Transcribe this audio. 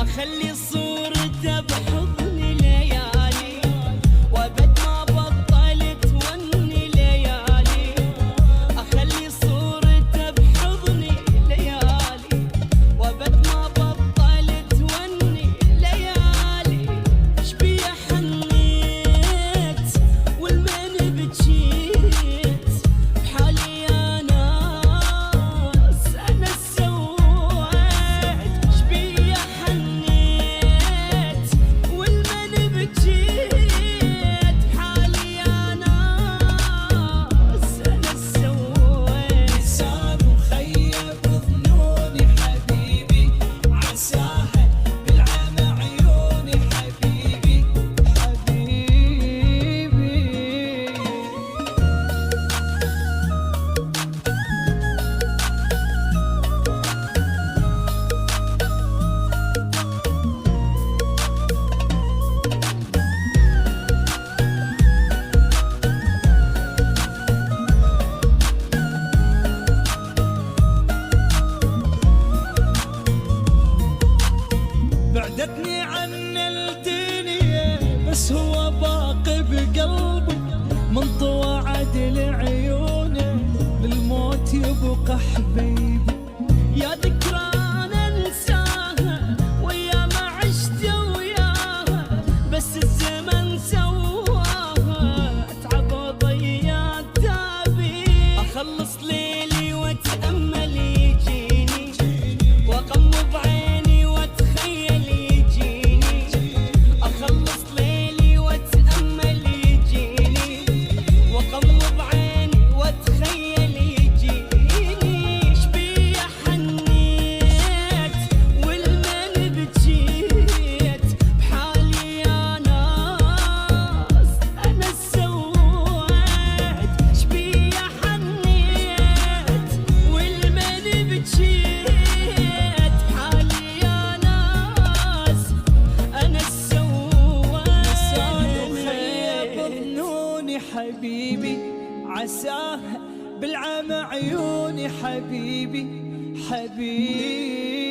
اخلي صورته بحضني ليالي وابد ما بطلت وني ليالي، اخلي صورته بحضني ليالي وابد ما بطلت وني ليالي. شبيه حنيت والمن بجيت بحالي يا ناس انا سويت. شبيه حنيت والمن بجيت بحالي يا ناس انا سويت. لسان مخيب ظنوني حبيبي عساها بالعمى عيوني حبيبي بعدتني عن الدنيا بس هو باقي بقلبي من طوعد لعيونه للموت يبقى حبيبي. يا ذكرى ننساها ويا ما عشت وياها بس الزمن سواها اتعب وضيع تعبي. اخلص ليلي واتامل يجيني واغمض عيني واتخيل يجيني. اخلص ليلي واتامل يجيني واغمض عيني واتخيل يجيني. شبيه حنيت والمن بجيت بحالي يا ناس انا سويت. شبيه حنيت والمن بجيت بحالي يا ناس انا سويت. لسان مخيب ظنوني حبيبي عساها بالعمى عيوني حبيبي حبيبي.